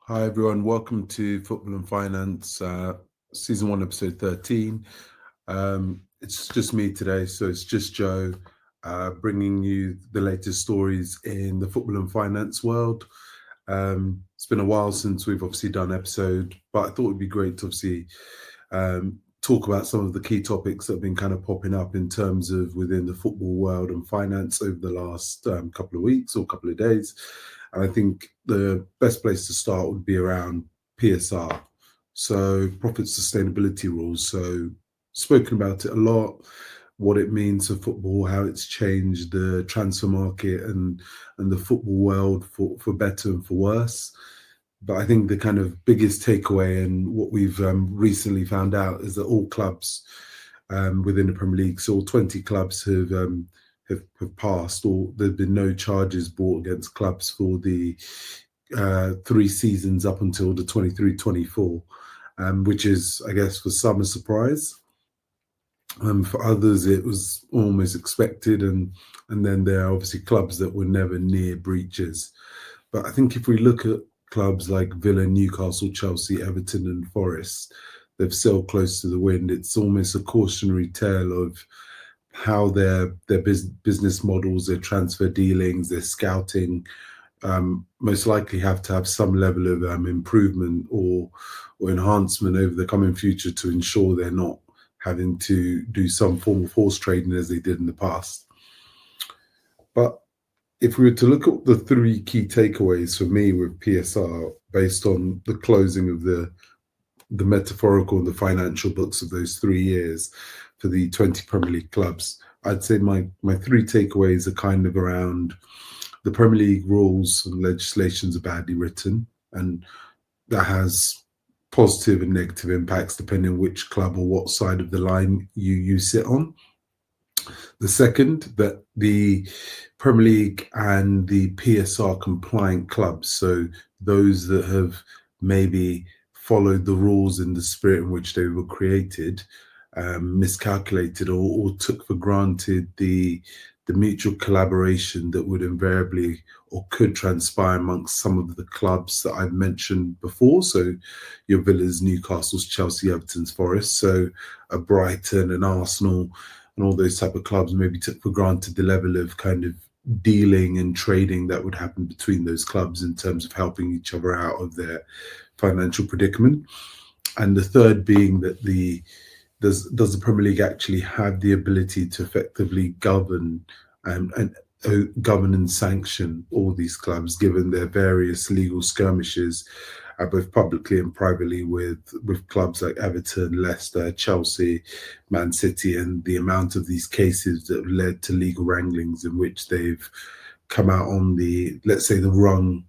Hi everyone, welcome to Football and Finance, Season 1, Episode 13. It's just me today, so it's just Joe bringing you the latest stories in the football and finance world. It's been a while since we've obviously done an episode, but I thought it'd be great to obviously talk about some of the key topics that have been kind of popping up in terms of within the football world and finance over the last couple of weeks or couple of days. And I think the best place to start would be around PSR, so profit sustainability rules. So spoken about it a lot, what it means for football, how it's changed the transfer market and the football world for better and for worse. But I think the kind of biggest takeaway and what we've recently found out is that all clubs within the Premier League, so all 20 clubs have passed, or there've been no charges brought against clubs for the 3 seasons up until the 23-24, which is, I guess, for some a surprise. For others, it was almost expected, and then there are obviously clubs that were never near breaches. But I think if we look at clubs like Villa, Newcastle, Chelsea, Everton, and Forest, they've sailed close to the wind. It's almost a cautionary tale of how their business models, their transfer dealings, their scouting most likely have to have some level of improvement or enhancement over the coming future to ensure they're not having to do some form of horse trading as they did in the past. But if we were to look at the 3 key takeaways for me with PSR based on the closing of the metaphorical and the financial books of those 3 years for the 20 Premier League clubs, I'd say my 3 takeaways are kind of around the Premier League rules and legislations are badly written, and that has positive and negative impacts depending on which club or what side of the line you sit on. The second, that the Premier League and the PSR compliant clubs, so those that have maybe followed the rules in the spirit in which they were created, miscalculated or took for granted the mutual collaboration that would invariably or could transpire amongst some of the clubs that I've mentioned before. So your Villas, Newcastle's, Chelsea, Everton's, Forest, so a Brighton and Arsenal and all those type of clubs maybe took for granted the level of kind of dealing and trading that would happen between those clubs in terms of helping each other out of their financial predicament. And the third being that does the Premier League actually have the ability to effectively govern and sanction all these clubs, given their various legal skirmishes, both publicly and privately, with clubs like Everton, Leicester, Chelsea, Man City, and the amount of these cases that have led to legal wranglings in which they've come out on the, let's say, the wrong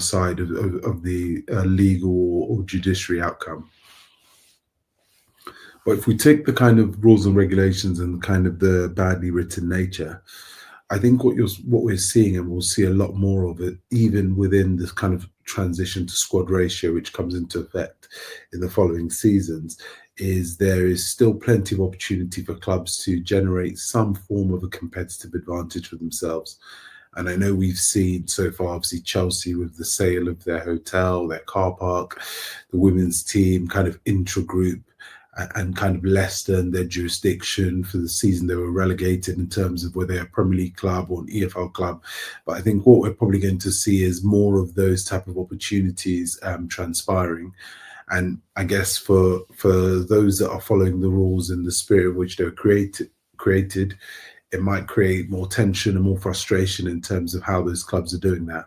side of the legal or judiciary outcome. But if we take the kind of rules and regulations and kind of the badly written nature, I think what we're seeing, and we'll see a lot more of it, even within this kind of transition to squad ratio, which comes into effect in the following seasons, is there is still plenty of opportunity for clubs to generate some form of a competitive advantage for themselves. And I know we've seen so far, obviously, Chelsea with the sale of their hotel, their car park, the women's team kind of intra-group, and kind of Leicester and their jurisdiction for the season they were relegated in terms of whether they're a Premier League club or an EFL club. But I think what we're probably going to see is more of those type of opportunities transpiring. And I guess for those that are following the rules in the spirit in which they were created, it might create more tension and more frustration in terms of how those clubs are doing that.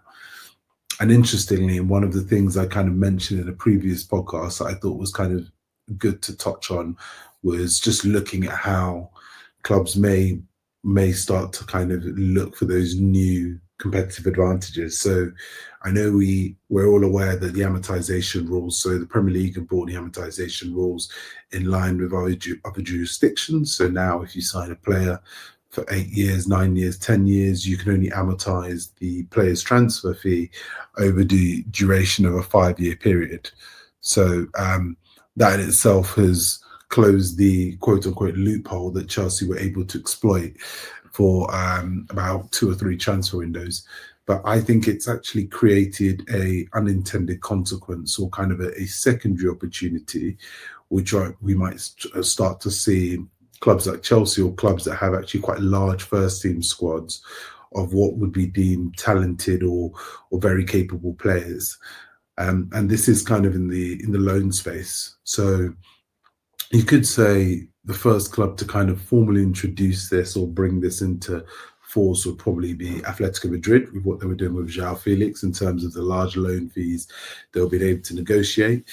And interestingly, and one of the things I kind of mentioned in a previous podcast that I thought was kind of good to touch on was just looking at how clubs may start to kind of look for those new competitive advantages. So I know we're all aware that the amortization rules, so the Premier League have brought the amortization rules in line with other jurisdictions. So now if you sign a player for 8 years, 9 years, 10 years, you can only amortize the player's transfer fee over the duration of a 5-year period. So that in itself has closed the quote-unquote loophole that Chelsea were able to exploit for about 2 or 3 transfer windows. But I think it's actually created a unintended consequence, or kind of a secondary opportunity, which we might start to see clubs like Chelsea, or clubs that have actually quite large first team squads of what would be deemed talented or very capable players. And this is kind of in the loan space. So you could say the first club to kind of formally introduce this or bring this into force would probably be Atletico Madrid, with what they were doing with João Felix in terms of the large loan fees they'll be able to negotiate.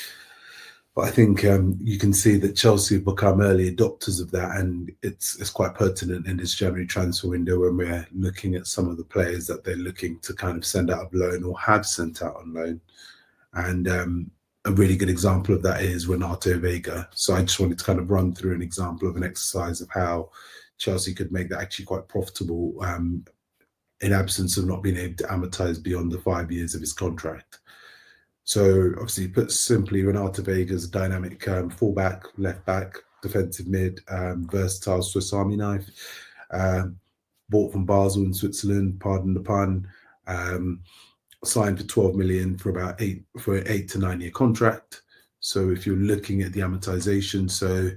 But I think you can see that Chelsea have become early adopters of that, and it's quite pertinent in this January transfer window when we're looking at some of the players that they're looking to kind of send out of loan or have sent out on loan. And a really good example of that is Renato Vega. So I just wanted to kind of run through an example of an exercise of how Chelsea could make that actually quite profitable in absence of not being able to amortize beyond the 5 years of his contract. So obviously, put simply, Renato Vega is a dynamic fullback, left back, defensive mid, versatile Swiss Army knife. Bought from Basel in Switzerland, pardon the pun. Signed for 12 million for an 8 to 9 year contract. So if you're looking at the amortization, so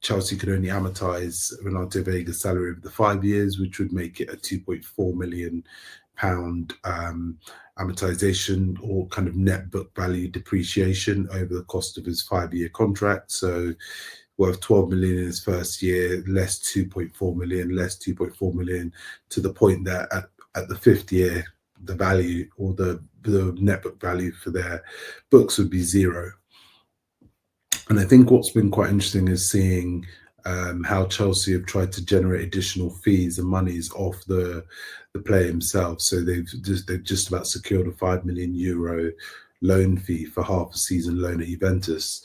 Chelsea could only amortize Renato Vega's salary over the 5 years, which would make it a 2.4 million pound amortization, or kind of net book value depreciation over the cost of his 5 year contract. So worth 12 million in his first year, less 2.4 million, less 2.4 million, to the point that at the 5th year, the value, or the net book value for their books, would be zero. And I think what's been quite interesting is seeing how Chelsea have tried to generate additional fees and monies off the player himself. So they've just about secured a €5 million loan fee for half a season loan at Juventus,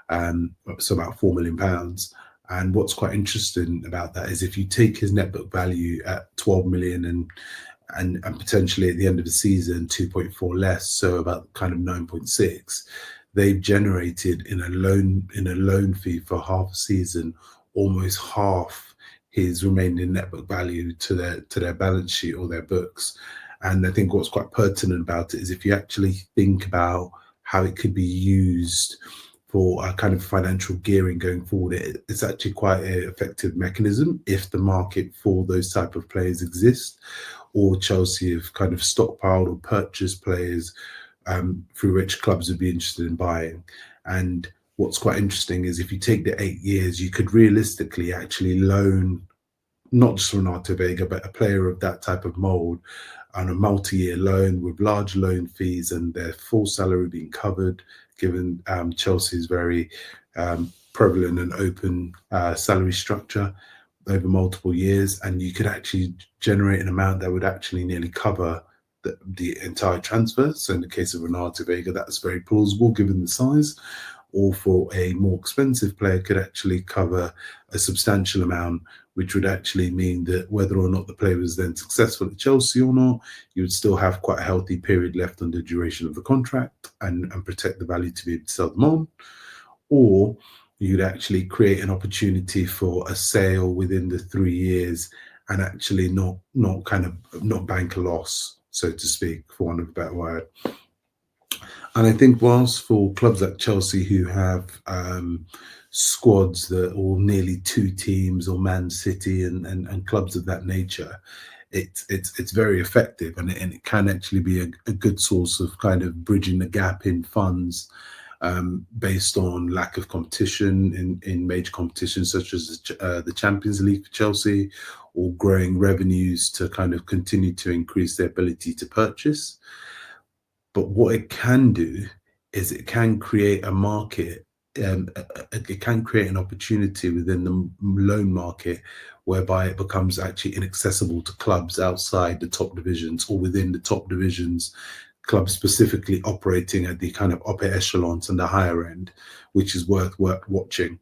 so about £4 million. And what's quite interesting about that is if you take his net book value at 12 million and potentially at the end of the season 2.4 less, so about kind of 9.6, they've generated in a loan fee for half a season almost half his remaining net book value to their balance sheet or their books. And I think what's quite pertinent about it is if you actually think about how it could be used for a kind of financial gearing going forward, it's actually quite an effective mechanism if the market for those type of players exists, or Chelsea have kind of stockpiled or purchased players through which clubs would be interested in buying. And what's quite interesting is if you take the 8 years, you could realistically actually loan not just Renato Vega, but a player of that type of mold on a multi-year loan with large loan fees and their full salary being covered, given Chelsea's very prevalent and open salary structure over multiple years. And you could actually generate an amount that would actually nearly cover the entire transfer. So in the case of Renato Vega, that's very plausible given the size. Or for a more expensive player, could actually cover a substantial amount, which would actually mean that whether or not the player was then successful at Chelsea or not, you would still have quite a healthy period left on the duration of the contract and protect the value to be able to sell them on. Or you'd actually create an opportunity for a sale within the 3 years and actually not bank a loss, so to speak, for want of a better word. And I think whilst for clubs like Chelsea who have squads that are nearly 2 teams, or Man City and clubs of that nature, it's very effective, and it can actually be a good source of kind of bridging the gap in funds based on lack of competition in major competitions such as the Champions League for Chelsea, or growing revenues to kind of continue to increase their ability to purchase. But what it can do is it can create a market, it can create an opportunity within the loan market whereby it becomes actually inaccessible to clubs outside the top divisions, or within the top divisions, clubs specifically operating at the kind of upper echelons and the higher end, which is worth watching.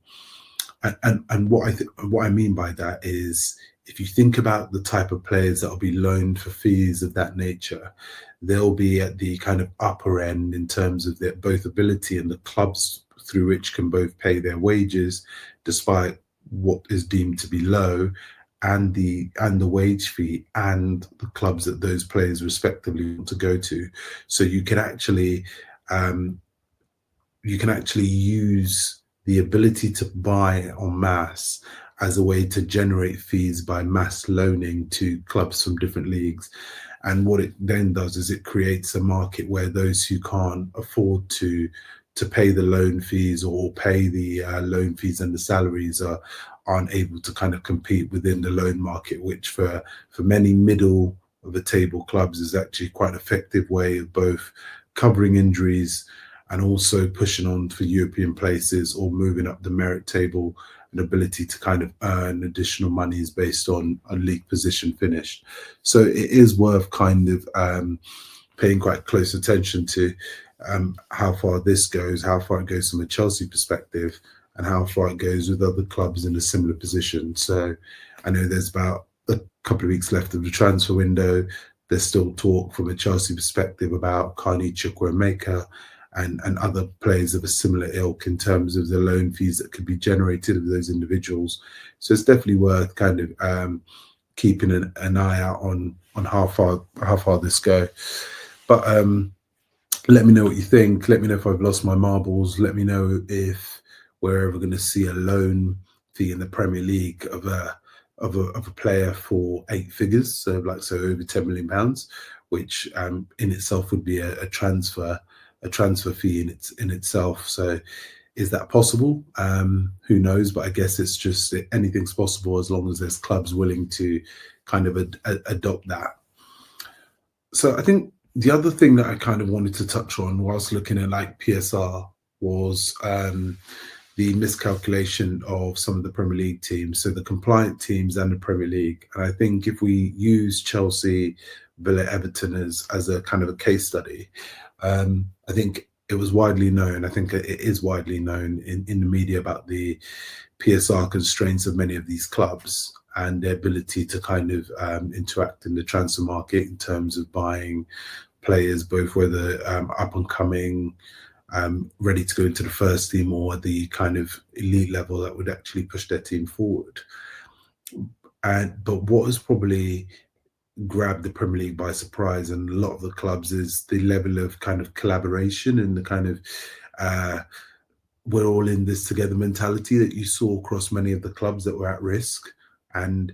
And what I mean by that is, if you think about the type of players that will be loaned for fees of that nature, they'll be at the kind of upper end in terms of their both ability and the clubs through which can both pay their wages, despite what is deemed to be low, and the wage fee and the clubs that those players respectively want to go to. So um, you can actually use the ability to buy en masse as a way to generate fees by mass loaning to clubs from different leagues. And what it then does is it creates a market where those who can't afford to pay the loan fees or pay the loan fees and the salaries aren't able to kind of compete within the loan market, which for many middle of the table clubs is actually quite an effective way of both covering injuries and also pushing on for European places or moving up the merit table, an ability to kind of earn additional monies based on a league position finished. So it is worth kind of paying quite close attention to how far this goes, how far it goes from a Chelsea perspective, and how far it goes with other clubs in a similar position. So I know there's about a couple of weeks left of the transfer window. There's still talk from a Chelsea perspective about Carney Chukwuemeka and other players of a similar ilk in terms of the loan fees that could be generated of those individuals. So it's definitely worth kind of keeping an eye out on how far this go. But let me know what you think. Let me know if I've lost my marbles. Let me know if we're ever going to see a loan fee in the Premier League of a player for 8 figures, so over £10 million, which in itself would be a transfer fee in itself. So is that possible? Who knows? But I guess it's just anything's possible as long as there's clubs willing to kind of adopt that. So I think the other thing that I kind of wanted to touch on whilst looking at like PSR was the miscalculation of some of the Premier League teams, so the compliant teams and the Premier League. And I think if we use Chelsea, Villa, Everton as a kind of a case study, I think it was widely known. I think it is widely known in the media about the PSR constraints of many of these clubs and their ability to kind of interact in the transfer market in terms of buying players, both whether up and coming, ready to go into the first team or the kind of elite level that would actually push their team forward. But what has probably grabbed the Premier League by surprise and a lot of the clubs is the level of kind of collaboration and the kind of we're all in this together mentality that you saw across many of the clubs that were at risk. And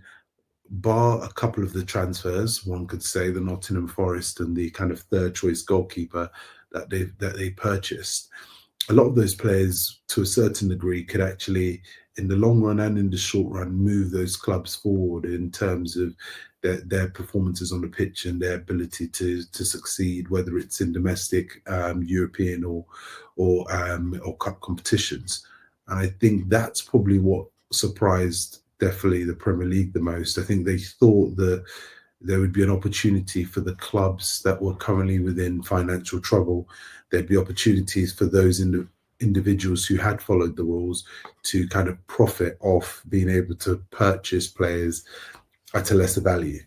bar a couple of the transfers, one could say the Nottingham Forest and the kind of third choice goalkeeper that they purchased, a lot of those players to a certain degree could actually in the long run and in the short run move those clubs forward in terms of their performances on the pitch and their ability to succeed, whether it's in domestic, European or cup competitions. And I think that's probably what surprised definitely the Premier League the most. I think they thought that there would be an opportunity for the clubs that were currently within financial trouble. There'd be opportunities for those individuals who had followed the rules to kind of profit off being able to purchase players at a lesser value.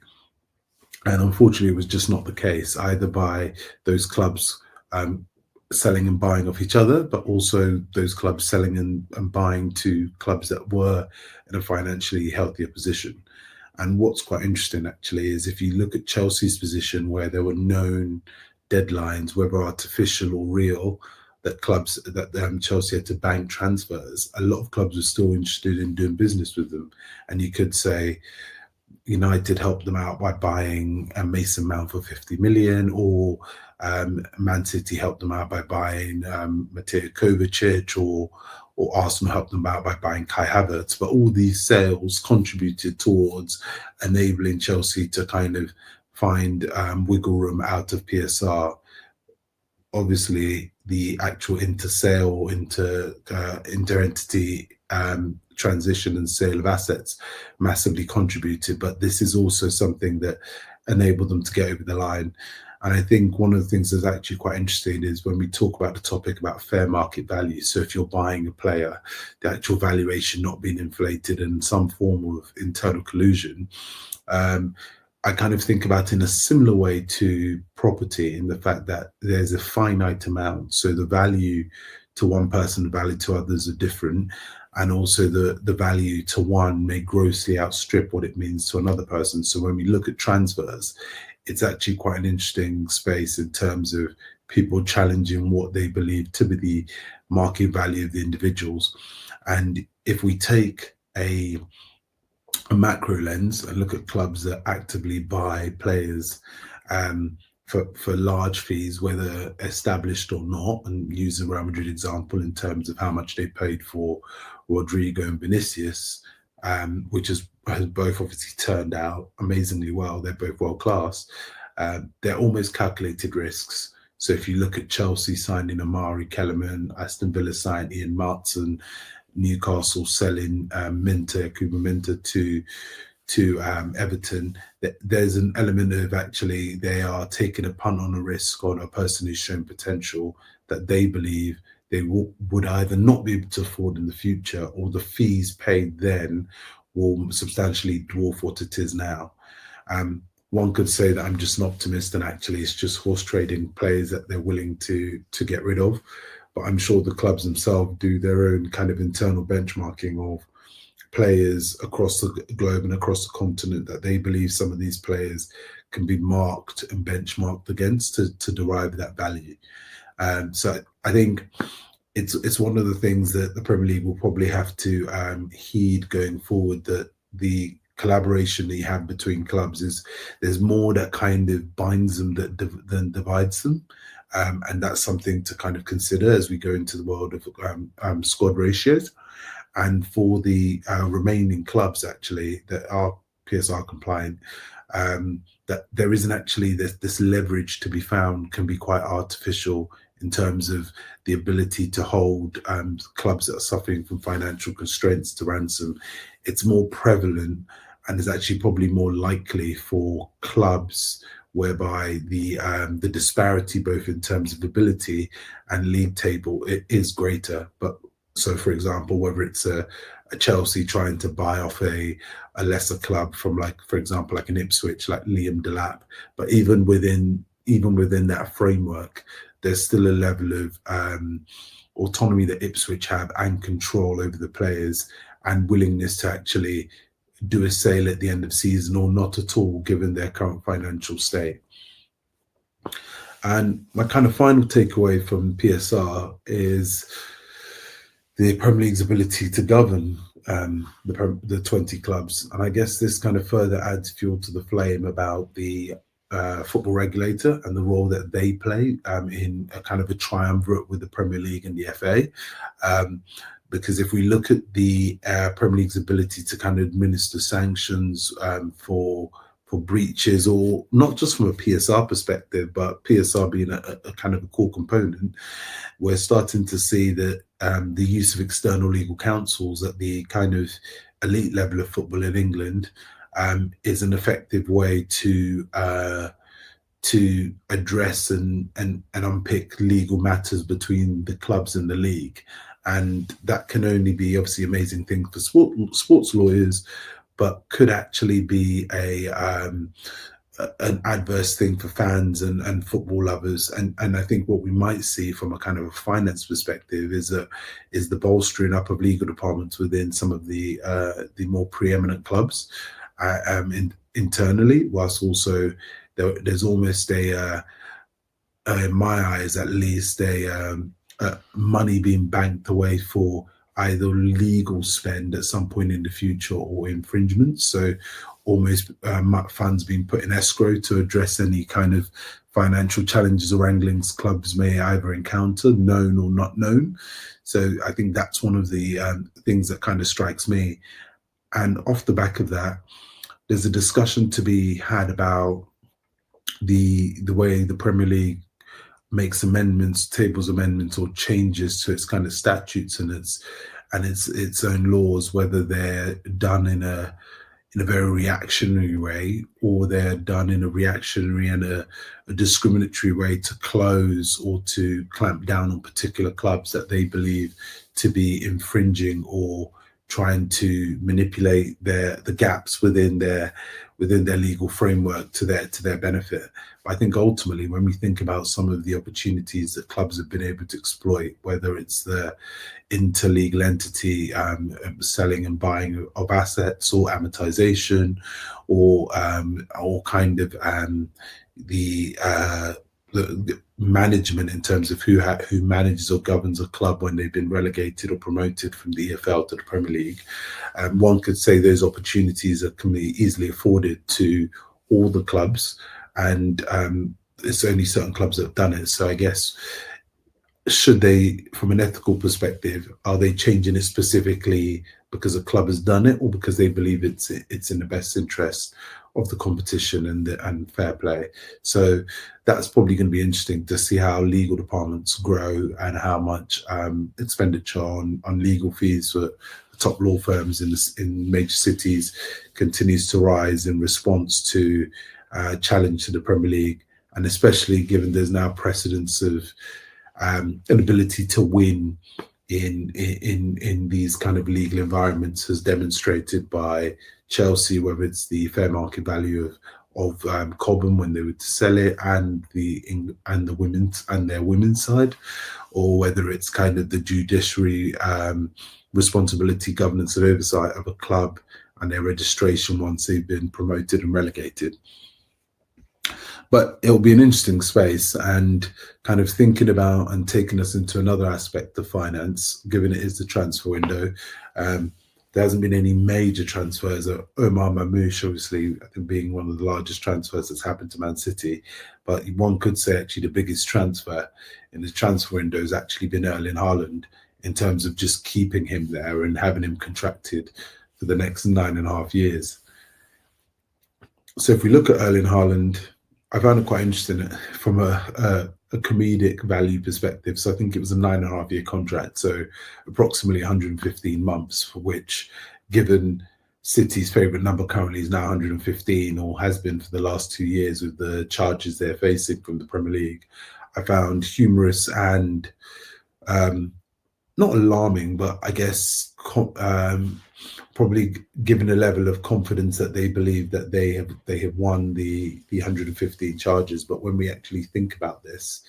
And unfortunately, it was just not the case, either by those clubs selling and buying off each other, but also those clubs selling and buying to clubs that were in a financially healthier position. And what's quite interesting actually is if you look at Chelsea's position where there were known deadlines, whether artificial or real, that Chelsea had to bank transfers, a lot of clubs were still interested in doing business with them. And you could say United helped them out by buying Mason Mount for 50 million, or Man City helped them out by buying Mateo Kovacic, or Arsenal helped them out by buying Kai Havertz. But all these sales contributed towards enabling Chelsea to kind of find wiggle room out of PSR. Obviously, the actual inter-sale, inter-entity transition and sale of assets massively contributed, but this is also something that enabled them to get over the line. And I think one of the things that's actually quite interesting is when we talk about the topic about fair market value. So if you're buying a player, the actual valuation not being inflated and some form of internal collusion, I kind of think about it in a similar way to property, in the fact that there's a finite amount. So the value to one person, the value to others are different. and also the value to one may grossly outstrip what it means to another person. So when we look at transfers, it's actually quite an interesting space in terms of people challenging what they believe to be the market value of the individuals. And if we take a macro lens and look at clubs that actively buy players for large fees, whether established or not, and use the Real Madrid example in terms of how much they paid for Rodrigo and Vinicius, which has both obviously turned out amazingly well. They're both world class. They're almost calculated risks. So if you look at Chelsea signing Amari Kellerman, Aston Villa signing Ian Martson, Newcastle selling Kuba Minter to Everton, there's an element of actually they are taking a punt on a risk on a person who's shown potential that they believe they would either not be able to afford in the future, or the fees paid then will substantially dwarf what it is now. One could say that I'm just an optimist, and actually it's just horse trading players that they're willing to get rid of. But I'm sure the clubs themselves do their own kind of internal benchmarking of players across the globe and across the continent that they believe some of these players can be marked and benchmarked against to derive that value. So I think it's one of the things that the Premier League will probably have to heed going forward, that the collaboration that you have between clubs is there's more that kind of binds them than divides them. And that's something to kind of consider as we go into the world of squad ratios. And for the remaining clubs, actually, that are PSR compliant, that there isn't actually this leverage to be found, can be quite artificial in terms of the ability to hold clubs that are suffering from financial constraints to ransom. It's more prevalent, and is actually probably more likely for clubs whereby the disparity, both in terms of ability and league table, it is greater. But so, for example, whether it's a Chelsea trying to buy off a lesser club from, like, for example, like an Ipswich, like Liam Delap, but even within that framework, there's still a level of autonomy that Ipswich have, and control over the players, and willingness to actually do a sale at the end of season or not at all, given their current financial state. And my kind of final takeaway from PSR is the Premier League's ability to govern the 20 clubs. And I guess this kind of further adds fuel to the flame about the football regulator and the role that they play in a kind of a triumvirate with the Premier League and the FA. Because if we look at the Premier League's ability to kind of administer sanctions for breaches, or not just from a PSR perspective, but PSR being a kind of a core component, we're starting to see that the use of external legal counsels at the kind of elite level of football in England is an effective way to address and unpick legal matters between the clubs and the league. And that can only be obviously amazing thing for sports lawyers, but could actually be an adverse thing for fans and football lovers. And I think what we might see from a kind of a finance perspective is the bolstering up of legal departments within some of the more preeminent clubs internally, whilst also there's almost in my eyes at least, money being banked away for either legal spend at some point in the future or infringements. So almost funds being put in escrow to address any kind of financial challenges or wranglings clubs may either encounter, known or not known. So I think that's one of the things that kind of strikes me. And off the back of that, there's a discussion to be had about the way the Premier League makes tables amendments or changes to its kind of statutes and its own laws, whether they're done in a very reactionary way, or they're done in a reactionary and a discriminatory way to close or to clamp down on particular clubs that they believe to be infringing or trying to manipulate the gaps within their within their legal framework to their benefit. But I think ultimately, when we think about some of the opportunities that clubs have been able to exploit, whether it's the interlegal entity selling and buying of assets, or amortization, or kind of the, the management in terms of who manages or governs a club when they've been relegated or promoted from the EFL to the Premier League. One could say those opportunities can be easily afforded to all the clubs, and it's only certain clubs that have done it. So I guess, should they, from an ethical perspective, are they changing it specifically because a club has done it, or because they believe it's in the best interest of the competition and fair play? So that's probably going to be interesting to see how legal departments grow, and how much expenditure on legal fees for the top law firms in major cities continues to rise in response to challenge to the Premier League, and especially given there's now precedence of an ability to win in these kind of legal environments, as demonstrated by Chelsea, whether it's the fair market value of Cobham when they were to sell it, and the women's side, or whether it's kind of the judiciary responsibility, governance, and oversight of a club and their registration once they've been promoted and relegated. But it'll be an interesting space, and kind of thinking about and taking us into another aspect of finance, given it is the transfer window. There hasn't been any major transfers. Omar Mamouche, obviously, I think, being one of the largest transfers that's happened to Man City. But one could say actually the biggest transfer in the transfer window has actually been Erling Haaland, in terms of just keeping him there and having him contracted for the next 9.5 years. So if we look at Erling Haaland, I found it quite interesting from a comedic value perspective. So I think it was a 9.5-year contract, so approximately 115 months, for which, given City's favourite number currently is now 115, or has been for the last 2 years with the charges they're facing from the Premier League, I found humorous and not alarming, but I guess probably given a level of confidence that they believe that they have won the 115 charges. But when we actually think about this,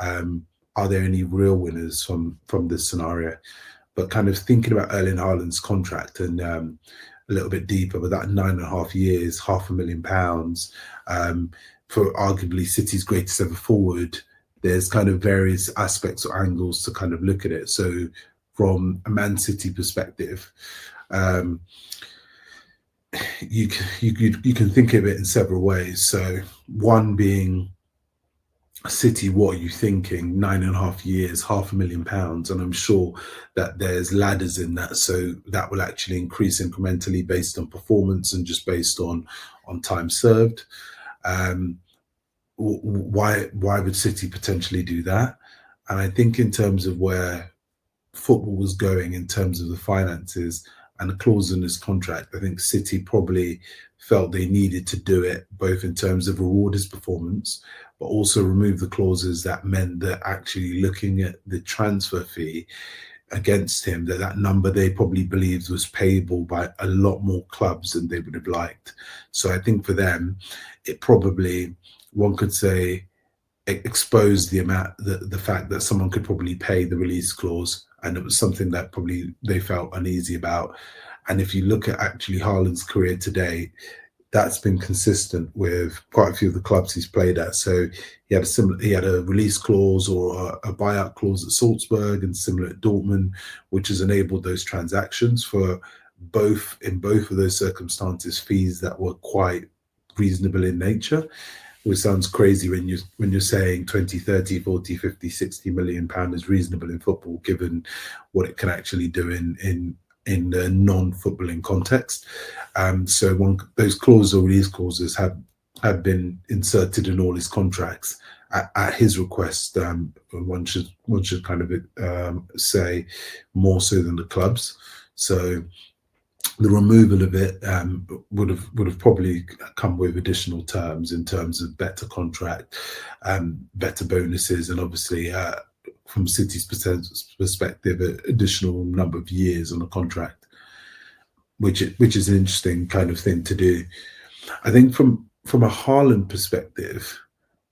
are there any real winners from this scenario? But kind of thinking about Erling Haaland's contract, and a little bit deeper, but that 9.5 years, £500,000, for arguably City's greatest ever forward, there's kind of various aspects or angles to kind of look at it. So from a Man City perspective, you can think of it in several ways. So one being, City, what are you thinking? 9.5 years, £500,000, and I'm sure that there's ladders in that, so that will actually increase incrementally based on performance and just based on time served. Why would City potentially do that? And I think in terms of where football was going in terms of the finances and the clause in this contract, I think City probably felt they needed to do it, both in terms of reward his performance, but also remove the clauses that meant that actually looking at the transfer fee against him, that number they probably believed was payable by a lot more clubs than they would have liked. So I think for them, it probably, one could say, exposed the fact that someone could probably pay the release clause, and it was something that probably they felt uneasy about. And if you look at actually Haaland's career today, that's been consistent with quite a few of the clubs he's played at. So he had a release clause or a buyout clause at Salzburg, and similar at Dortmund, which has enabled those transactions for in both of those circumstances, fees that were quite reasonable in nature. Which sounds crazy when you're saying 20, 30, 40, 50, 60 million pound is reasonable in football, given what it can actually do in the non-footballing context. So those clauses or release clauses have been inserted in all his contracts at his request. One should kind of say more so than the clubs. So the removal of it would have probably come with additional terms in terms of better contract, better bonuses, and obviously from City's perspective, an additional number of years on a contract, which is an interesting kind of thing to do. I think from a Haaland perspective,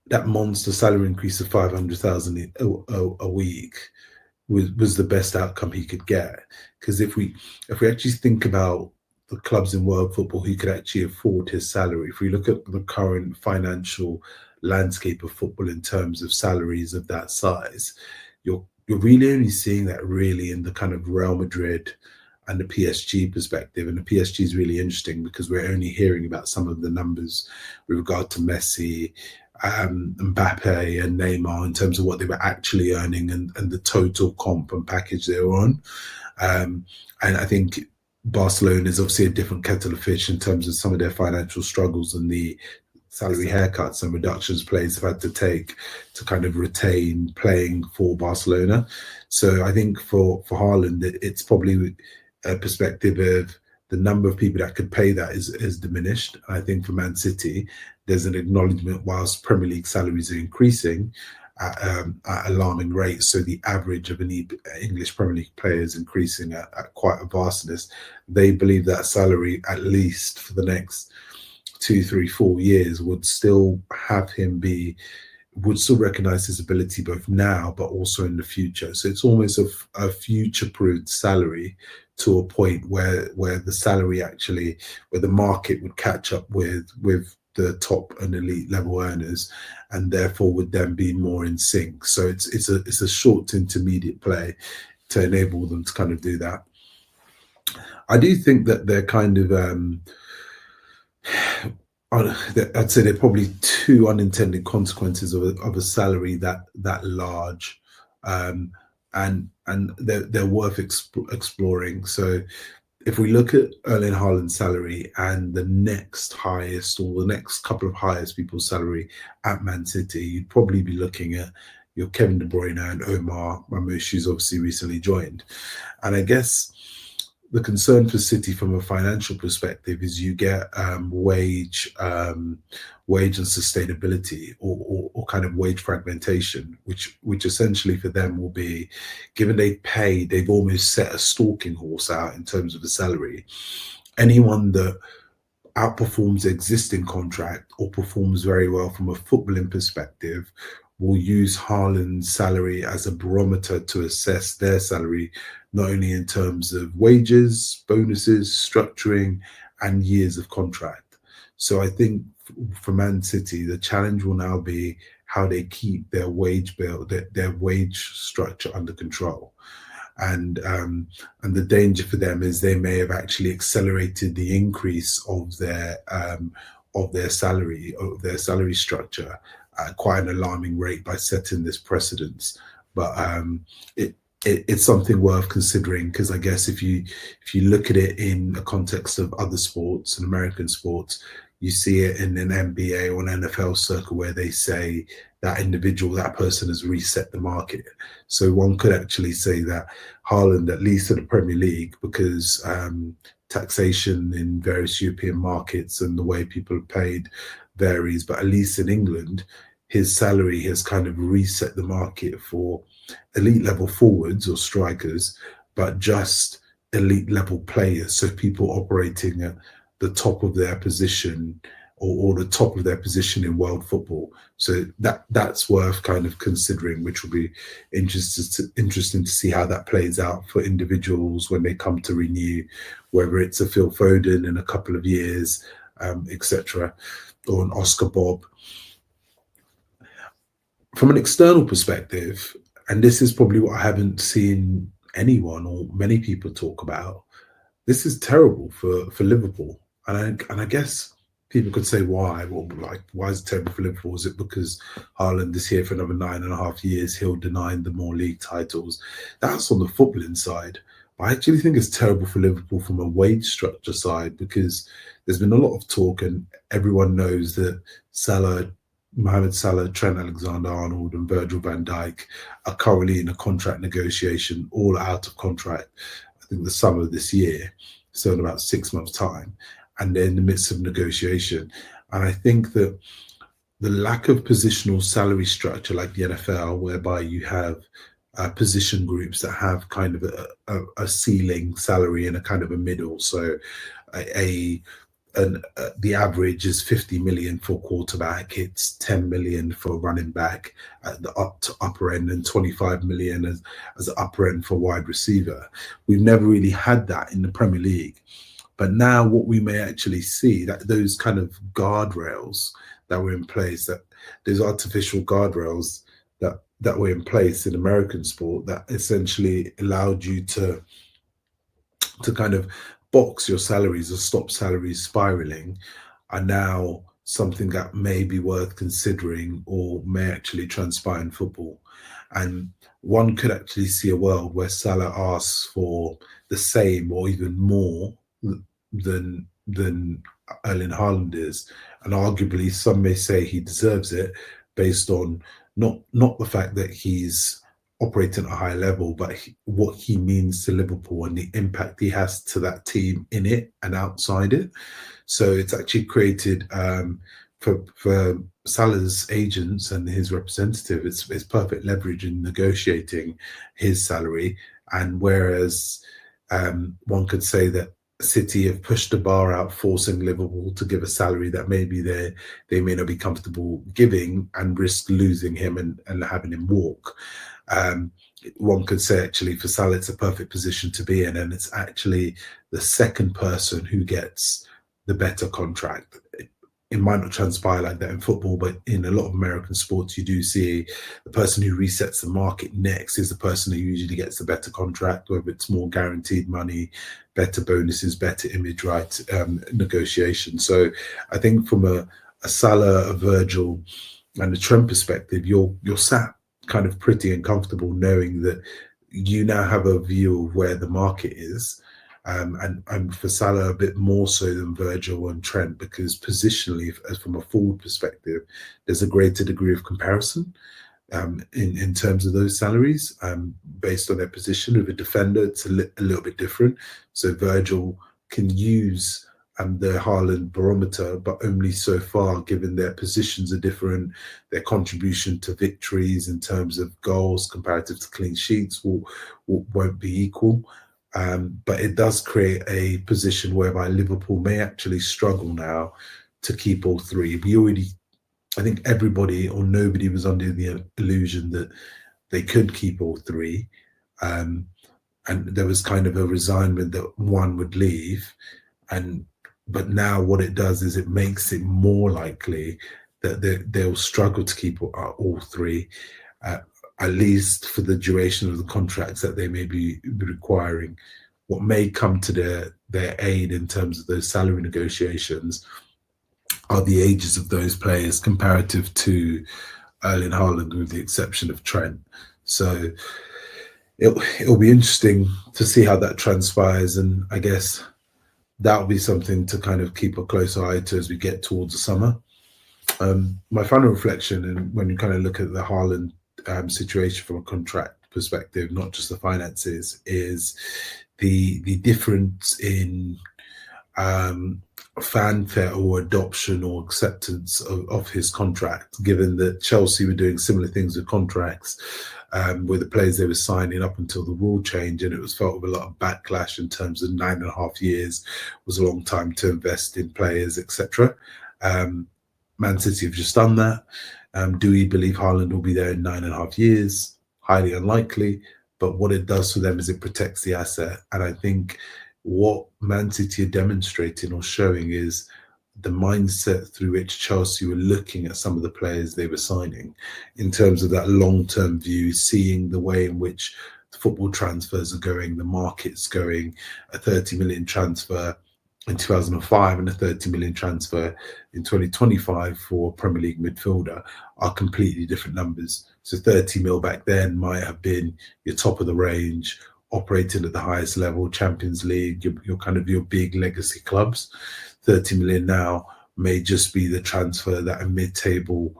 that monster salary increase of 500,000 a week was the best outcome he could get. Because if we actually think about the clubs in world football who could actually afford his salary, if we look at the current financial landscape of football in terms of salaries of that size, you're really only seeing that really in the kind of Real Madrid and the PSG perspective. And the PSG is really interesting because we're only hearing about some of the numbers with regard to Messi, Mbappe and Neymar in terms of what they were actually earning and the total comp and package they were on. Um, and I think Barcelona is obviously a different kettle of fish in terms of some of their financial struggles and the salary haircuts and reductions players have had to take to kind of retain playing for Barcelona. So I think for Haaland, it's probably a perspective of the number of people that could pay that is diminished. I think for Man City, there's an acknowledgement whilst Premier League salaries are increasing at alarming rates. So the average of an English Premier League player is increasing at quite a vastness. They believe that salary, at least for the next 2, 3, 4 years, would still recognize his ability both now but also in the future. So it's almost a future-proofed salary to a point where the salary actually, where the market would catch up with the top and elite level earners, and therefore would then be more in sync. So it's a short to intermediate play to enable them to kind of do that. I do think that they're kind of I'd say there are probably two unintended consequences of a salary that large, and they're worth exploring. So if we look at Erling Haaland's salary and the next highest or the next couple of highest people's salary at Man City, you'd probably be looking at your Kevin De Bruyne and Omar Mamouche, who's obviously recently joined. And I guess the concern for City from a financial perspective is you get wage and sustainability, or kind of wage fragmentation, which essentially for them will be, given they've almost set a stalking horse out in terms of the salary. Anyone that outperforms the existing contract or performs very well from a footballing perspective will use Haaland's salary as a barometer to assess their salary, not only in terms of wages, bonuses, structuring, and years of contract. So I think for Man City, the challenge will now be how they keep their wage bill, their wage structure under control. And the danger for them is they may have actually accelerated the increase of their salary structure at quite an alarming rate by setting this precedence. But it's something worth considering, because I guess if you look at it in the context of other sports and American sports, you see it in an NBA or an NFL circle where they say that person has reset the market. So one could actually say that Haaland, at least in the Premier League, because taxation in various European markets and the way people are paid varies, but at least in England, his salary has kind of reset the market for elite level forwards or strikers, but just elite level players. So people operating at the top of their position, or the top of their position in world football. So that's worth kind of considering, which will be interesting to see how that plays out for individuals when they come to renew, whether it's a Phil Foden in a couple of years, etc., or an Oscar Bob. From an external perspective, and this is probably what I haven't seen anyone or many people talk about, this is terrible for Liverpool. And I guess people could say why. Well, like, why is it terrible for Liverpool? Is it because Haaland is here for another 9.5 years? He'll deny them more league titles. That's on the footballing side. But I actually think it's terrible for Liverpool from a wage structure side, because there's been a lot of talk, and everyone knows that Mohamed Salah, Trent Alexander-Arnold, and Virgil van Dijk are currently in a contract negotiation, all out of contract, I think the summer of this year, so in about 6 months' time, and they're in the midst of negotiation. And I think that the lack of positional salary structure like the NFL, whereby you have position groups that have kind of a ceiling salary and a kind of a middle, so a and the average is 50 million for quarterback. It's 10 million for running back at the upper end, and 25 million as the upper end for wide receiver. We've never really had that in the Premier League. But now what we may actually see, that those kind of guardrails that were in place, that those artificial guardrails that were in place in American sport, that essentially allowed you to kind of box your salaries or stop salaries spiraling, are now something that may be worth considering or may actually transpire in football. And one could actually see a world where Salah asks for the same or even more than Erling Haaland is, and arguably some may say he deserves it based on not the fact that he's operating at a high level, but what he means to Liverpool and the impact he has to that team in it and outside it. So it's actually created for Salah's agents and his representative, it's perfect leverage in negotiating his salary. And whereas one could say that City have pushed the bar out, forcing Liverpool to give a salary that maybe they may not be comfortable giving and risk losing him and having him walk. One could say actually for Salah it's a perfect position to be in, and it's actually the second person who gets the better contract. It might not transpire like that in football, but in a lot of American sports, you do see the person who resets the market next is the person who usually gets the better contract, whether it's more guaranteed money, better bonuses, better image rights, negotiation. So I think from a Salah, a Virgil, and a Trent perspective, you're sat kind of pretty and comfortable knowing that you now have a view of where the market is. And for Salah, a bit more so than Virgil and Trent, because positionally, as from a forward perspective, there's a greater degree of comparison in terms of those salaries based on their position. With a defender, it's a little bit different. So Virgil can use the Haaland barometer, but only so far, given their positions are different, their contribution to victories in terms of goals comparative to clean sheets won't be equal. But it does create a position whereby Liverpool may actually struggle now to keep all three. I think everybody or nobody was under the illusion that they could keep all three. And there was kind of a resignment that one would leave. But now what it does is it makes it more likely that they'll struggle to keep all three, at least for the duration of the contracts that they may be requiring. What may come to their aid in terms of those salary negotiations are the ages of those players comparative to Erling Haaland, with the exception of Trent. So it'll be interesting to see how that transpires, and I guess that'll be something to kind of keep a close eye to as we get towards the summer. My final reflection, and when you kind of look at the Haaland situation from a contract perspective, not just the finances, is the difference in fanfare or adoption or acceptance of his contract, given that Chelsea were doing similar things with contracts with the players they were signing up until the rule change, and it was felt with a lot of backlash in terms of 9.5 years was a long time to invest in players, etc. Man City have just done that. Do we believe Haaland will be there in 9.5 years? Highly unlikely. But what it does for them is it protects the asset. And I think what Man City are demonstrating or showing is the mindset through which Chelsea were looking at some of the players they were signing in terms of that long-term view, seeing the way in which the football transfers are going, the market's going. A 30 million transfer in 2005 and a 30 million transfer in 2025 for a Premier League midfielder are completely different numbers. So 30 mil back then might have been your top of the range, operating at the highest level, Champions League, your kind of your big legacy clubs. 30 million now may just be the transfer that a mid-table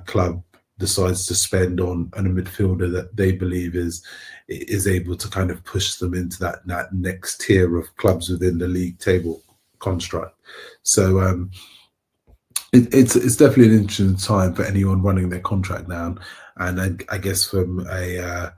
club decides to spend on a midfielder that they believe is able to kind of push them into that next tier of clubs within the league table construct. So it's definitely an interesting time for anyone running their contract now. And I guess from a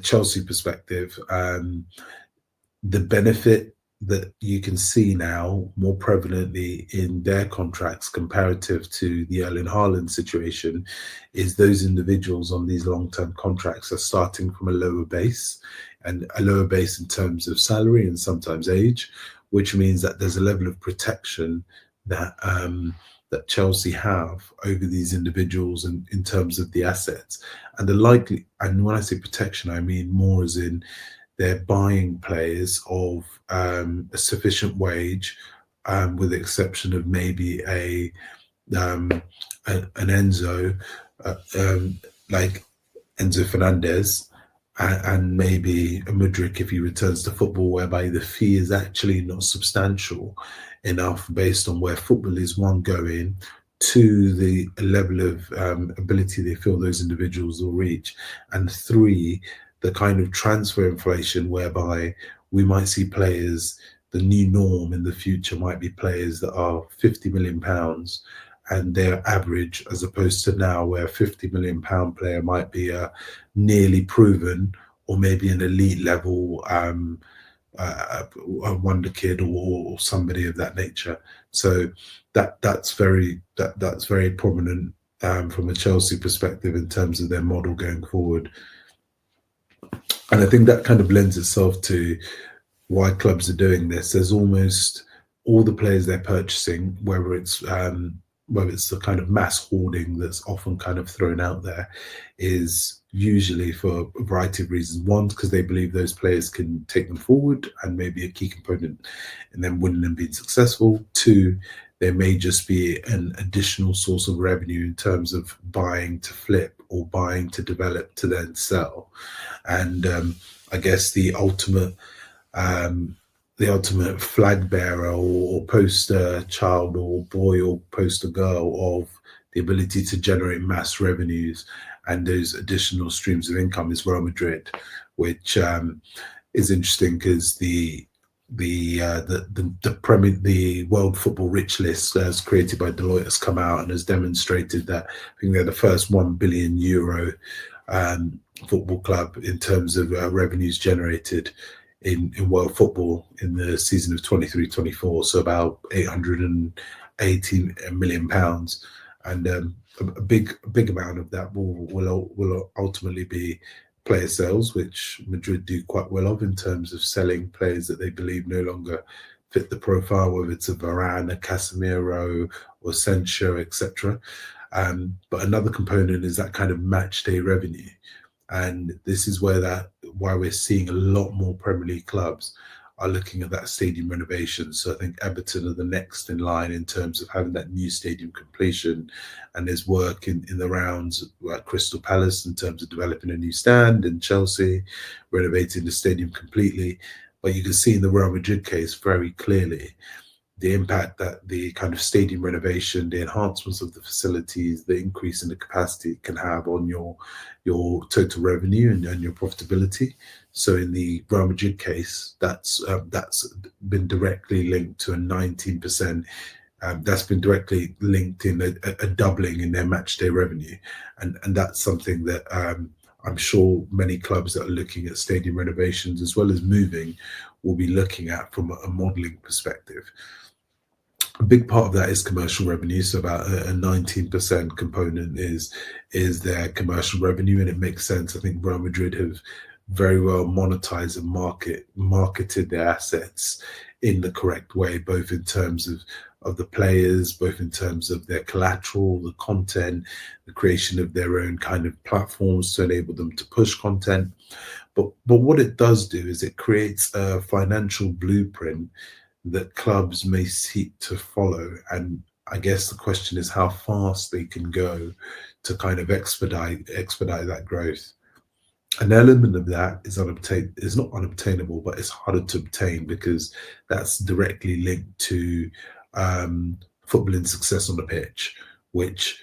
Chelsea perspective, the benefit that you can see now more prevalently in their contracts comparative to the Erling Haaland situation is those individuals on these long-term contracts are starting from a lower base, and a lower base in terms of salary and sometimes age, which means that there's a level of protection that that Chelsea have over these individuals in terms of the assets. And the likely, and when I say protection, I mean more as in they're buying players of a sufficient wage, with the exception of maybe um, an Enzo, um, like Enzo Fernandez, and maybe a Mudryk if he returns to football, whereby the fee is actually not substantial enough based on where football is, one, going, two, the level of ability they feel those individuals will reach, and three, the kind of transfer inflation whereby we might see players, the new norm in the future might be players that are £50 million and their average, as opposed to now where a £50 million player might be a nearly proven or maybe an elite level a wonder kid or somebody of that nature. So that's very prominent from a Chelsea perspective in terms of their model going forward. And I think that kind of lends itself to why clubs are doing this. There's almost all the players they're purchasing, whether it's the kind of mass hoarding that's often kind of thrown out there, is usually for a variety of reasons. One, because they believe those players can take them forward and maybe a key component in them winning and being successful. Two, there may just be an additional source of revenue in terms of buying to flip or buying to develop to then sell. And I guess um, the ultimate flag bearer or poster child or boy or poster girl of the ability to generate mass revenues and those additional streams of income is Real Madrid, which is interesting because the World Football Rich List, as created by Deloitte, has come out and has demonstrated that I think they're the first €1 billion football club in terms of revenues generated in world football in the season of 23-24, so about £818 million, and a big amount of that will ultimately be player sales, which Madrid do quite well of in terms of selling players that they believe no longer fit the profile, whether it's a Varane, a Casemiro, or Sancho, etc. But another component is that kind of match day revenue. And this is why we're seeing a lot more Premier League clubs are looking at that stadium renovation. So I think Everton are the next in line in terms of having that new stadium completion. And there's work in the rounds at Crystal Palace in terms of developing a new stand, and Chelsea renovating the stadium completely. But you can see in the Real Madrid case very clearly the impact that the kind of stadium renovation, the enhancements of the facilities, the increase in the capacity can have on your total revenue and your profitability. So in the Real Madrid case, that's been directly linked to a 19%. That's been directly linked in a doubling in their match day revenue, and that's something that I'm sure many clubs that are looking at stadium renovations as well as moving will be looking at from a modelling perspective. A big part of that is commercial revenue. So about a 19% component is their commercial revenue, and it makes sense. I think Real Madrid have very well monetized and marketed their assets in the correct way, both in terms of the players, both in terms of their collateral, the content, the creation of their own kind of platforms to enable them to push content. But what it does do is it creates a financial blueprint that clubs may seek to follow. And I guess the question is how fast they can go to kind of expedite that growth. An element of that is not unobtainable, but it's harder to obtain because that's directly linked to footballing success on the pitch, which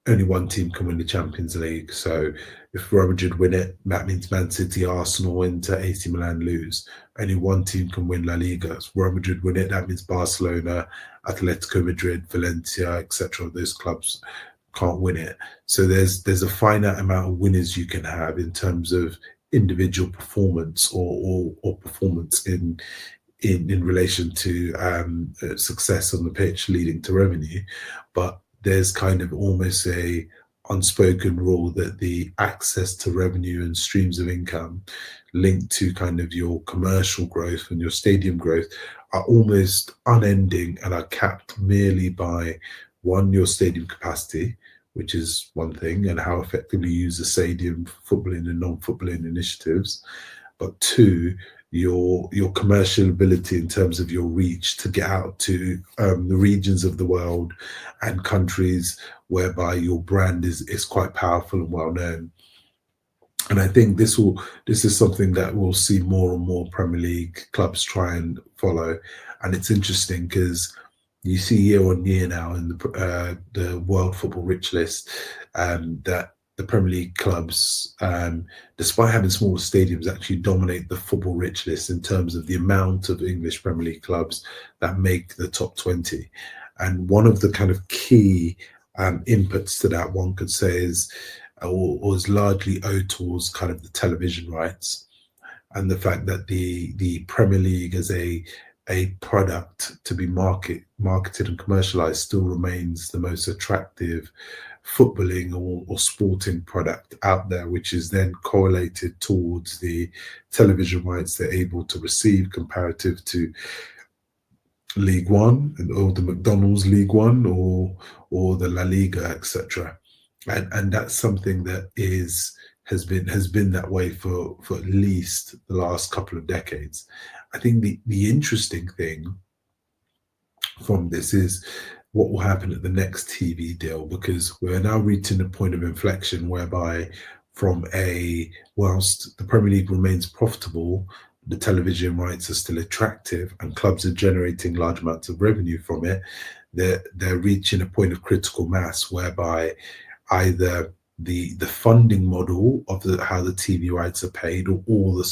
only one team can win the Champions League. So if Real Madrid win it, that means Man City, Arsenal, Inter, AC Milan lose. Only one team can win La Liga. If Real Madrid win it, that means Barcelona, Atletico Madrid, Valencia, etc. Those clubs can't win it. So there's a finite amount of winners you can have in terms of individual performance or performance in relation to success on the pitch leading to revenue, but there's kind of almost a unspoken rule that the access to revenue and streams of income linked to kind of your commercial growth and your stadium growth are almost unending and are capped merely by one, your stadium capacity, which is one thing, and how effectively you use the stadium for footballing and non-footballing initiatives, but two, your commercial ability in terms of your reach to get out to the regions of the world and countries whereby your brand is quite powerful and well known. And I think this is something that we'll see more and more Premier League clubs try and follow. And it's interesting because you see year on year now in the World Football Rich List that the Premier League clubs, despite having smaller stadiums, actually dominate the Football Rich List in terms of the amount of English Premier League clubs that make the top 20. And one of the kind of key inputs to that, one could say, is largely owed towards kind of the television rights and the fact that the Premier League as a product to be marketed and commercialized still remains the most attractive footballing or sporting product out there, which is then correlated towards the television rights they're able to receive comparative to League One or the McDonald's League One or the La Liga, etc. And that's something that has been that way for at least the last couple of decades. I think the interesting thing from this is what will happen at the next TV deal, because we're now reaching a point of inflection whereby whilst the Premier League remains profitable, the television rights are still attractive and clubs are generating large amounts of revenue from it, they're reaching a point of critical mass whereby either the funding model of how the TV rights are paid, or the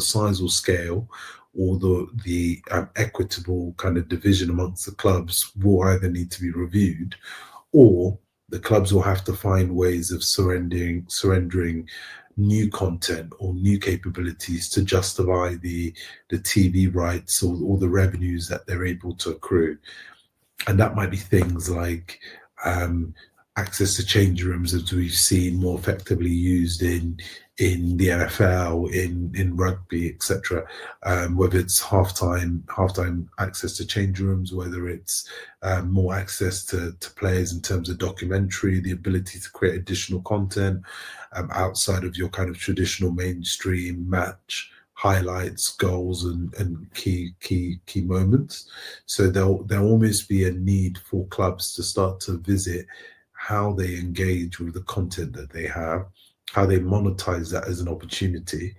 size or scale, or the equitable kind of division amongst the clubs will either need to be reviewed, or the clubs will have to find ways of surrendering new content or new capabilities to justify the TV rights or the revenues that they're able to accrue. And that might be things like access to change rooms, as we've seen more effectively used in the NFL, in rugby, etc. Whether it's halftime access to change rooms, whether it's more access to players in terms of documentary, the ability to create additional content outside of your kind of traditional mainstream match highlights, goals, and key moments. So there'll almost be a need for clubs to start to visit how they engage with the content that they have, how they monetize that as an opportunity.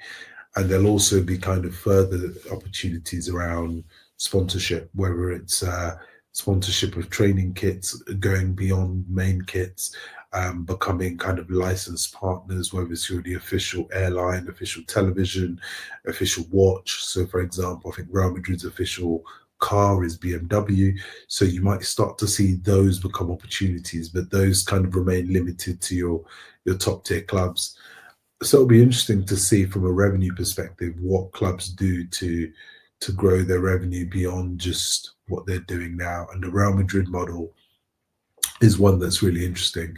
And there'll also be kind of further opportunities around sponsorship, whether it's sponsorship of training kits, going beyond main kits, becoming kind of licensed partners, whether it's through the official airline, official television, official watch. So for example, I think Real Madrid's official car is BMW. So you might start to see those become opportunities, but those kind of remain limited to your top tier clubs. So it'll be interesting to see from a revenue perspective what clubs do to grow their revenue beyond just what they're doing now. And the Real Madrid model is one that's really interesting.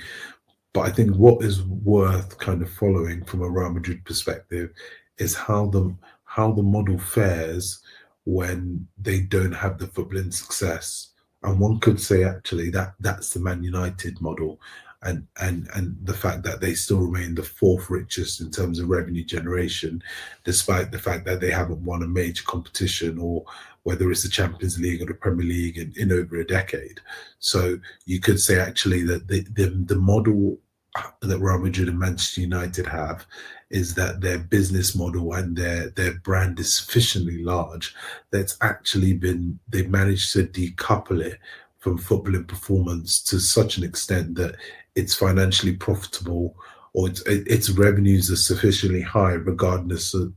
But I think what is worth kind of following from a Real Madrid perspective is how the model fares when they don't have the footballing success. And one could say actually that's the Man United model, and the fact that they still remain the fourth richest in terms of revenue generation, despite the fact that they haven't won a major competition, or whether it's the Champions League or the Premier League in over a decade. So you could say actually that the model that Real Madrid and Manchester United have is that their business model and their brand is sufficiently large that's actually they've managed to decouple it from footballing performance to such an extent that it's financially profitable, or its revenues are sufficiently high regardless of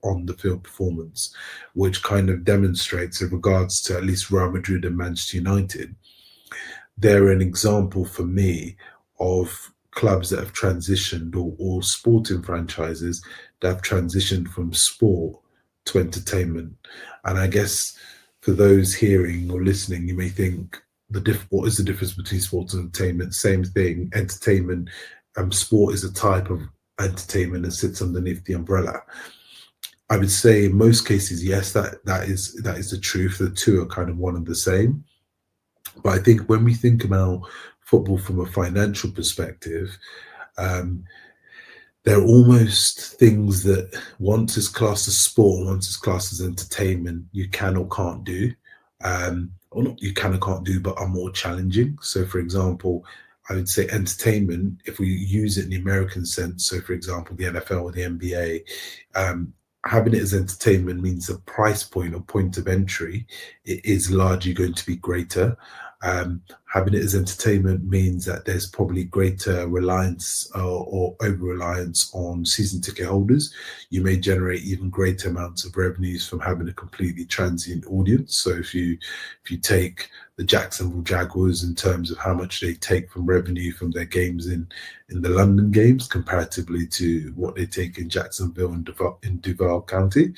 on the field performance, which kind of demonstrates in regards to at least Real Madrid and Manchester United, they're an example for me of clubs that have transitioned, or sporting franchises that have transitioned from sport to entertainment. And I guess for those hearing or listening, you may think what is the difference between sports and entertainment? Same thing. Entertainment, sport is a type of entertainment that sits underneath the umbrella. I would say in most cases, yes, that is the truth. The two are kind of one and the same. But I think when we think about football from a financial perspective, um, they're almost things that once it's classed as sport, once it's classed as entertainment, you can or can't do. Or not you can or can't do, but are more challenging. So, for example, I would say entertainment, if we use it in the American sense, so for example, the NFL or the NBA, um, having it as entertainment means the price point or point of entry is largely going to be greater. Having it as entertainment means that there's probably greater reliance or over reliance on season ticket holders. You may generate even greater amounts of revenues from having a completely transient audience. So if you take the Jacksonville Jaguars in terms of how much they take from revenue from their games in the London games comparatively to what they take in Jacksonville and Duval County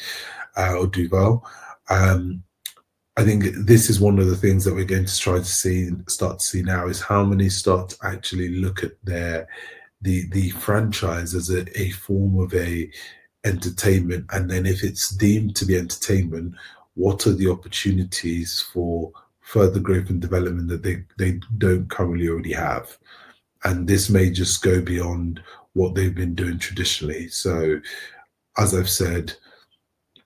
or Duval. Um, I think this is one of the things that we're going to start to see now is how many start to actually look at the franchise as a form of a entertainment, and then if it's deemed to be entertainment, what are the opportunities for further growth and development that they don't currently already have, and this may just go beyond what they've been doing traditionally. So, as I've said,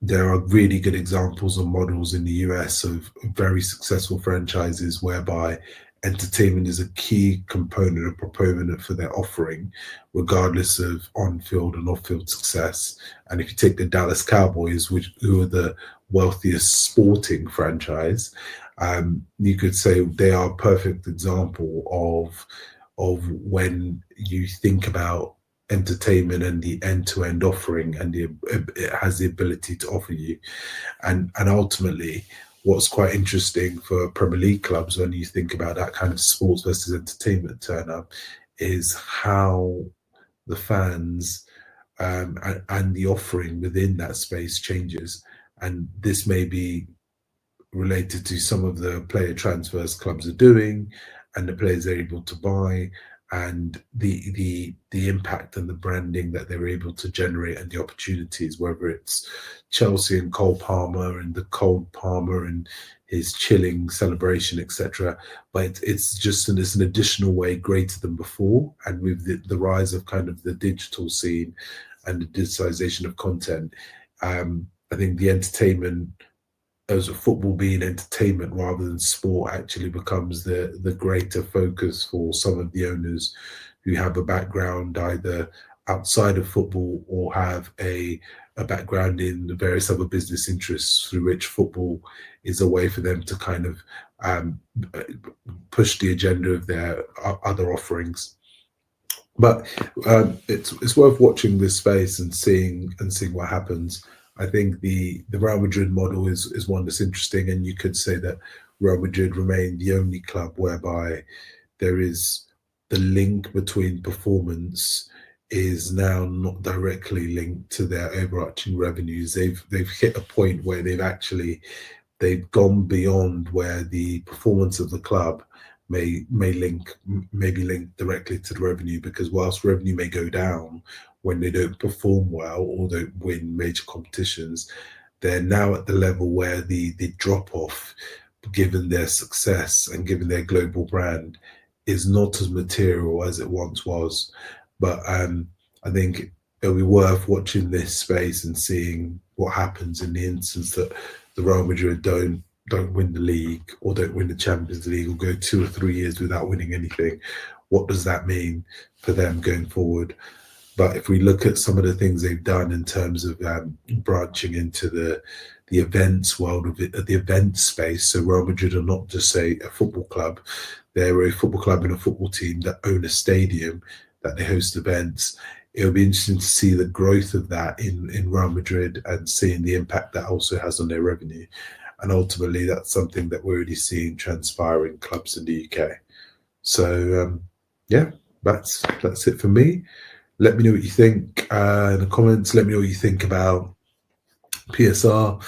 there are really good examples and models in the US of very successful franchises whereby entertainment is a key component, a proponent for their offering, regardless of on-field and off-field success. And if you take the Dallas Cowboys, who are the wealthiest sporting franchise, you could say they are a perfect example of when you think about entertainment and the end-to-end offering, and it has the ability to offer you, and ultimately what's quite interesting for Premier League clubs when you think about that kind of sports versus entertainment turn up is how the fans and the offering within that space changes. And this may be related to some of the player transfers clubs are doing and the players they're able to buy, and the impact and the branding that they're able to generate, and the opportunities, whether it's Chelsea and Cole Palmer and the cold Palmer and his chilling celebration, etc. But it's just it's an additional way greater than before, and with the rise of kind of the digital scene and the digitalization of content, I think the entertainment, as a football being entertainment rather than sport, actually becomes the greater focus for some of the owners who have a background either outside of football or have a background in the various other business interests through which football is a way for them to kind of um, push the agenda of their other offerings. But it's worth watching this space and seeing what happens. I think the Real Madrid model is one that's interesting, and you could say that Real Madrid remain the only club whereby there is the link between performance is now not directly linked to their overarching revenues. They've hit a point where they've gone beyond where the performance of the club may be linked directly to the revenue, because whilst revenue may go down when they don't perform well or don't win major competitions, they're now at the level where the drop off, given their success and given their global brand, is not as material as it once was. But I think it'll be worth watching this space and seeing what happens in the instance that the Real Madrid don't win the league or don't win the Champions League or go 2 or 3 years without winning anything. What does that mean for them going forward? But if we look at some of the things they've done in terms of branching into the events world of it, the event space, so Real Madrid are not just say a football club; they're a football club and a football team that own a stadium that they host events. It'll be interesting to see the growth of that in Real Madrid and seeing the impact that also has on their revenue. And ultimately, that's something that we're already seeing transpire in clubs in the UK. So yeah, that's it for me. Let me know what you think in the comments. Let me know what you think about PSR.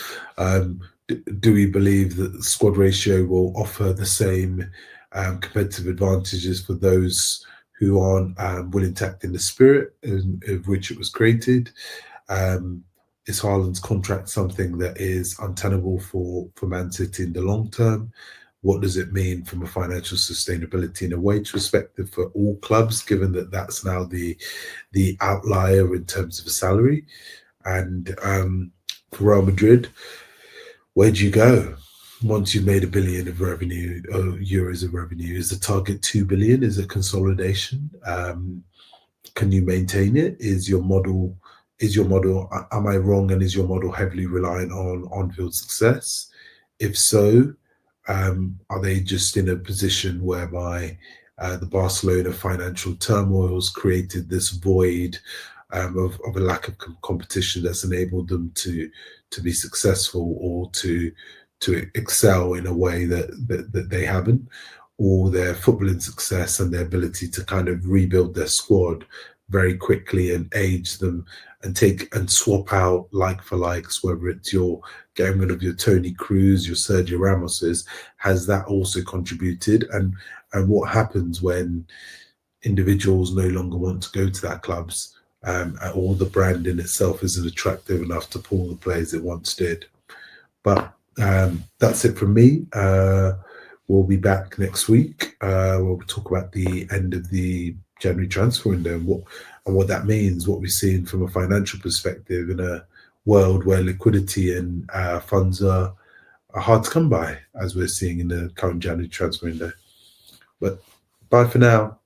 Do we believe that the squad ratio will offer the same competitive advantages for those who aren't willing to act in the spirit of which it was created? Is Haaland's contract something that is untenable for Man City in the long term? What does it mean from a financial sustainability and a wage perspective for all clubs, given that that's now the outlier in terms of a salary? And for Real Madrid, where do you go once you've made 1 billion of revenue, euros of revenue? Is the target 2 billion? Is it consolidation? Can you maintain it? Is your model? Am I wrong? And is your model heavily reliant on on-field success? If so, are they just in a position whereby the Barcelona financial turmoil has created this void of a lack of competition that's enabled them to be successful or to excel in a way that they haven't, or their footballing success and their ability to kind of rebuild their squad very quickly and age them and take and swap out like for likes, whether it's your getting rid of your Tony Cruz, your Sergio Ramoses, has that also contributed? And what happens when individuals no longer want to go to that clubs, or the brand in itself isn't attractive enough to pull the players it once did? But that's it from me. We'll be back next week. We'll talk about the end of the January transfer window and what that means, what we're seeing from a financial perspective in a world where liquidity and funds are hard to come by, as we're seeing in the current January transfer window. But bye for now.